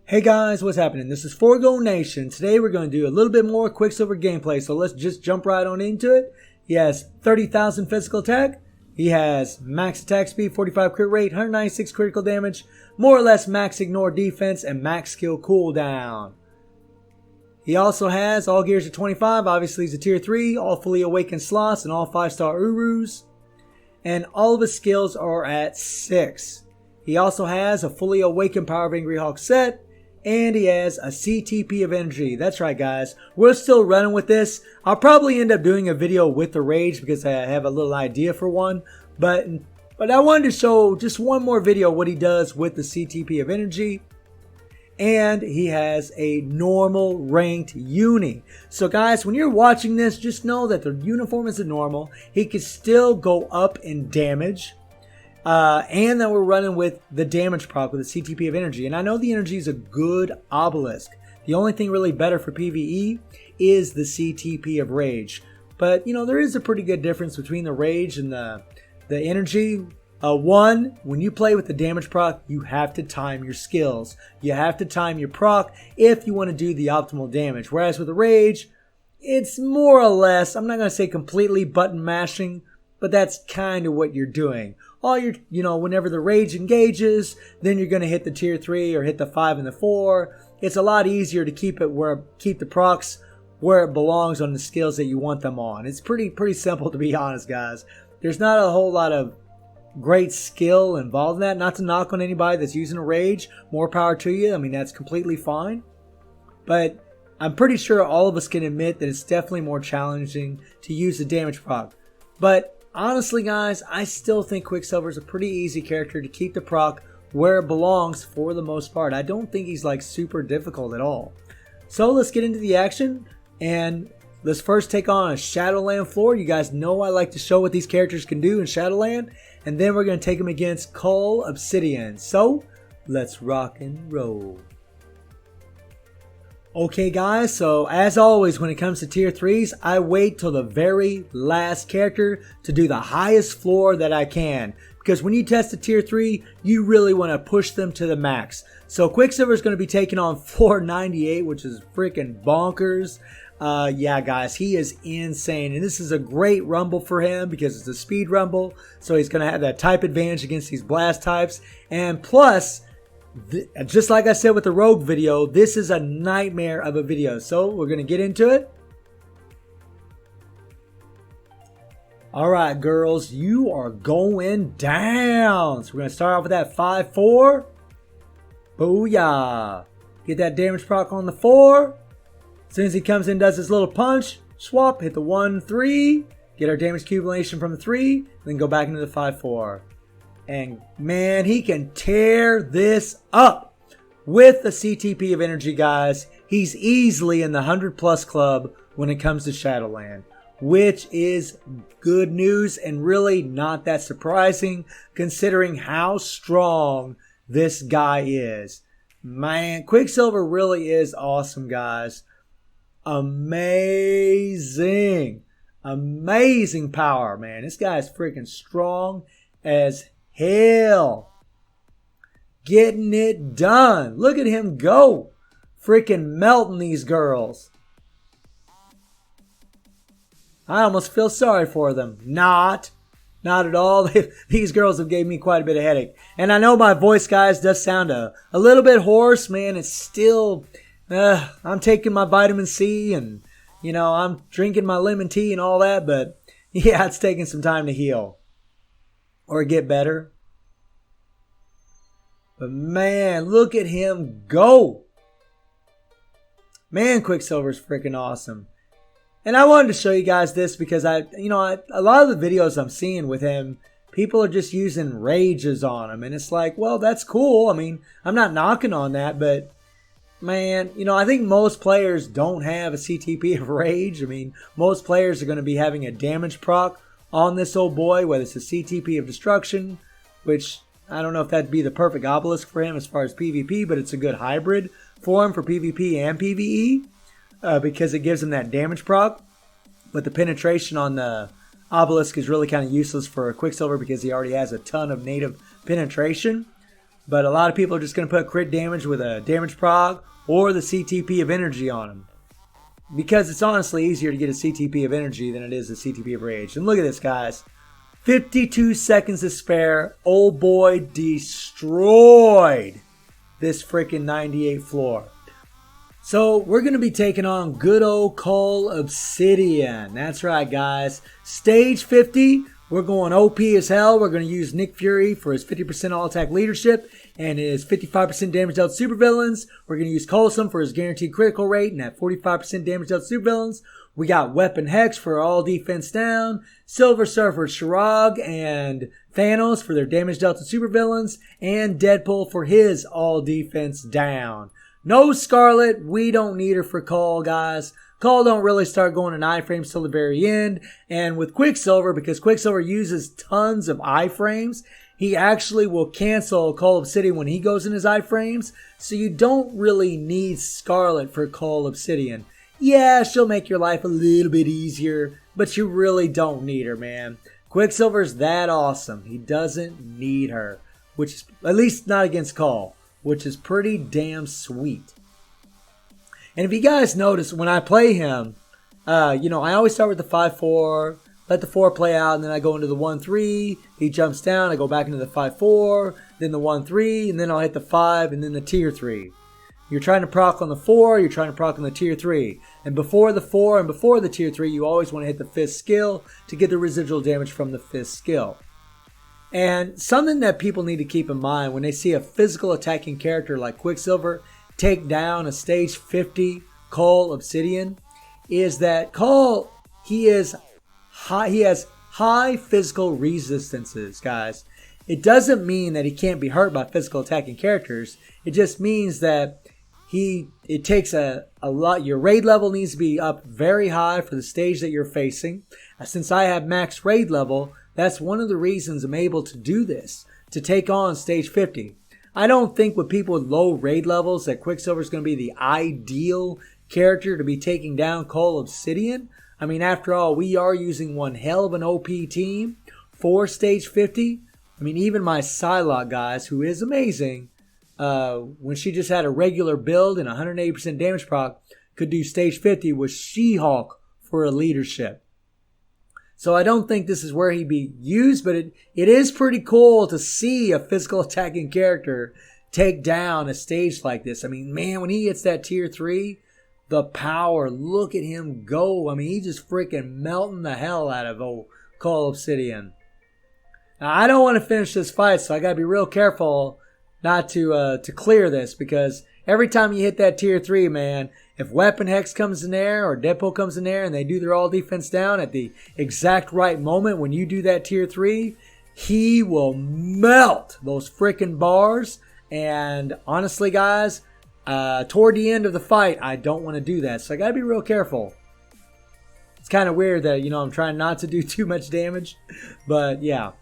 Hey guys, what's happening? This is Forgo Nation. Today we're going to do a little bit more Quicksilver gameplay, so let's just jump right on into it. He has 30,000 physical attack. He has max attack speed, 45 crit rate, 196 critical damage, more or less max ignore defense, and max skill cooldown. He also has all gears at 25, obviously he's a tier 3, all fully awakened sloths, and all 5-star urus. And all of his skills are at 6. He also has a fully awakened Power of Angry Hawk set. And he has a CTP of energy. That's right, guys. We're still running with this. I'll probably end up doing a video with the rage because I have a little idea for one. But I wanted to show just one more video what he does with the CTP of energy. And he has a normal ranked uni. So guys, when you're watching this, just know that the uniform is a normal. He can still go up in damage. And then we're running with the damage proc with the CTP of energy. And I know the energy is a good obelisk. The only thing really better for PvE is the CTP of rage. But, you know, there is a pretty good difference between the rage and the energy. One, when you play with the damage proc, you have to time your skills. You have to time your proc if you want to do the optimal damage. Whereas with the rage, it's more or less, I'm not going to say completely button mashing, but that's kind of what you're doing. Whenever the rage engages, then you're going to hit the tier 3 or hit the 5 and the 4. It's a lot easier to keep the procs where it belongs on the skills that you want them on. It's pretty simple, to be honest, guys. There's not a whole lot of great skill involved in that. Not to knock on anybody that's using a rage. More power to you. I mean, that's completely fine. But I'm pretty sure all of us can admit that it's definitely more challenging to use the damage proc. But honestly, guys, I still think Quicksilver is a pretty easy character to keep the proc where it belongs for the most part. I don't think he's like super difficult at all. So let's get into the action, and let's first take on a Shadowland floor. You guys know I like to show what these characters can do in Shadowland, and then we're going to take them against Cull Obsidian. So let's rock and roll. Okay guys, so as always when it comes to tier 3s, I wait till the very last character to do the highest floor that I can. Because when you test a tier 3, you really want to push them to the max. So Quicksilver is going to be taking on floor 98, which is freaking bonkers. Yeah guys, he is insane. And this is a great rumble for him because it's a speed rumble. So he's going to have that type advantage against these blast types. And plus, just like I said with the rogue video, this is a nightmare of a video. So we're going to get into it. Alright girls, you are going down. So we're going to start off with that 5-4. Booyah. Get that damage proc on the 4. As soon as he comes in, does his little punch. Swap, hit the 1-3. Get our damage accumulation from the 3. Then go back into the 5-4. And man, he can tear this up with the CTP of energy, guys. He's easily in the 100+ club when it comes to Shadowland, which is good news and really not that surprising considering how strong this guy is. Man, Quicksilver really is awesome, guys. Amazing. Amazing power, man. This guy is freaking strong as hell. Getting it done. Look at him go. Freaking melting these girls. I almost feel sorry for them. Not at all. These girls have gave me quite a bit of headache. And I know my voice, guys, does sound a little bit hoarse, man. It's still, I'm taking my vitamin C and, you know, I'm drinking my lemon tea and all that. But yeah, it's taking some time to heal. Or get better. But man, look at him go. Man, Quicksilver's freaking awesome. And I wanted to show you guys this because a lot of the videos I'm seeing with him, people are just using rages on him. And it's like, well, that's cool. I mean, I'm not knocking on that, but man, I think most players don't have a CTP of rage. I mean, most players are going to be having a damage proc on this old boy, whether it's a CTP of destruction, which I don't know if that'd be the perfect obelisk for him as far as PvP, but it's a good hybrid for him for PvP and PvE because it gives him that damage proc. But the penetration on the obelisk is really kind of useless for Quicksilver because he already has a ton of native penetration. But a lot of people are just going to put crit damage with a damage prog or the CTP of energy on him. Because it's honestly easier to get a CTP of energy than it is a CTP of rage. And look at this, guys. 52 seconds to spare. Old boy destroyed this freaking 98 floor. So we're going to be taking on good old Cull Obsidian. That's right, guys. Stage 50. We're going OP as hell. We're going to use Nick Fury for his 50% all-attack leadership and his 55% damage dealt supervillains. We're going to use Coulson for his guaranteed critical rate and that 45% damage dealt supervillains. We got Weapon Hex for all defense down. Silver Surfer, Shirag, and Thanos for their damage dealt to supervillains. And Deadpool for his all defense down. No Scarlet. We don't need her for Cull, guys. Cull don't really start going in iframes till the very end. And with Quicksilver, because Quicksilver uses tons of iframes, he actually will cancel Cull Obsidian when he goes in his iframes. So you don't really need Scarlet for Cull Obsidian. Yeah, she'll make your life a little bit easier, but you really don't need her, man. Quicksilver's that awesome. He doesn't need her, which is, at least not against Cull, which is pretty damn sweet. And if you guys notice, when I play him, I always start with the 5-4, let the 4 play out, and then I go into the 1-3. He jumps down, I go back into the 5-4, then the 1-3, and then I'll hit the 5, and then the tier 3. You're trying to proc on the 4, you're trying to proc on the tier 3. And before the 4 and before the tier 3, you always want to hit the 5th skill to get the residual damage from the 5th skill. And something that people need to keep in mind when they see a physical attacking character like Quicksilver take down a stage 50 Cull Obsidian is that Cull, he has high physical resistances, guys. It doesn't mean that he can't be hurt by physical attacking characters. It just means that it takes a lot. Your raid level needs to be up very high for the stage that you're facing. Since I have max raid level, that's one of the reasons I'm able to do this, to take on stage 50. I don't think with people with low raid levels that Quicksilver is going to be the ideal character to be taking down Cull Obsidian. I mean, after all, we are using one hell of an OP team for stage 50. I mean, even my Psylocke, guys, who is amazing, when she just had a regular build and 180% damage proc, could do stage 50 with She-Hulk for a leadership. So I don't think this is where he'd be used, but it is pretty cool to see a physical attacking character take down a stage like this. I mean, man, when he hits that tier 3, the power, look at him go. I mean, he's just freaking melting the hell out of old Cull Obsidian. Now, I don't want to finish this fight, so I got to be real careful not to clear this, because every time you hit that tier 3, man, if Weapon Hex comes in there or Deadpool comes in there and they do their all defense down at the exact right moment when you do that tier 3, he will melt those freaking bars. And honestly, guys, toward the end of the fight, I don't want to do that. So I got to be real careful. It's kind of weird that, I'm trying not to do too much damage. But yeah.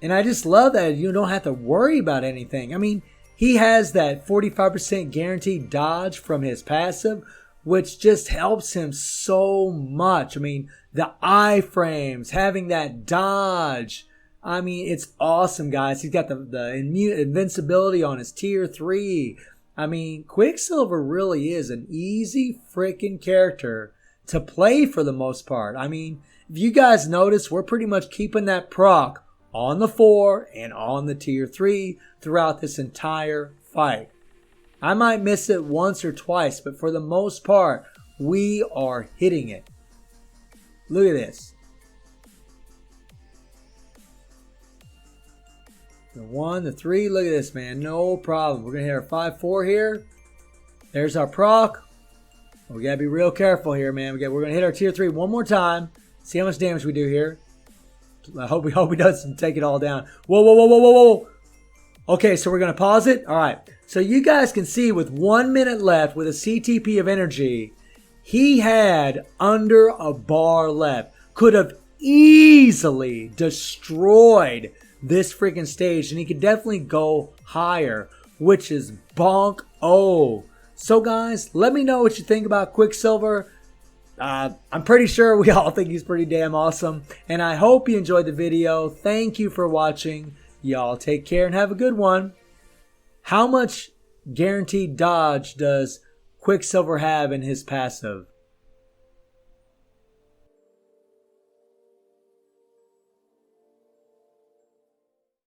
And I just love that you don't have to worry about anything. I mean, he has that 45% guaranteed dodge from his passive, which just helps him so much. I mean, the iframes, having that dodge. I mean, it's awesome, guys. He's got the invincibility on his tier 3. I mean, Quicksilver really is an easy freaking character to play for the most part. I mean, if you guys notice, we're pretty much keeping that proc on the 4 and on the tier 3 throughout this entire fight. I might miss it once or twice, but for the most part, we are hitting it. Look at this. The 1, the 3, look at this, man. No problem. We're going to hit our 5-4 here. There's our proc. We got to be real careful here, man. We're going to hit our tier 3 one more time. See how much damage we do here. I hope he doesn't take it all down. Whoa, whoa, whoa, whoa, whoa, whoa. Okay, so we're going to pause it. All right. So you guys can see with 1 minute left with a CTP of energy, he had under a bar left. Could have easily destroyed this freaking stage, and he could definitely go higher, which is bonk-o. So guys, let me know what you think about Quicksilver. I'm pretty sure we all think he's pretty damn awesome, and I hope you enjoyed the video. Thank you for watching. Y'all take care and have a good one. How much guaranteed dodge does Quicksilver have in his passive?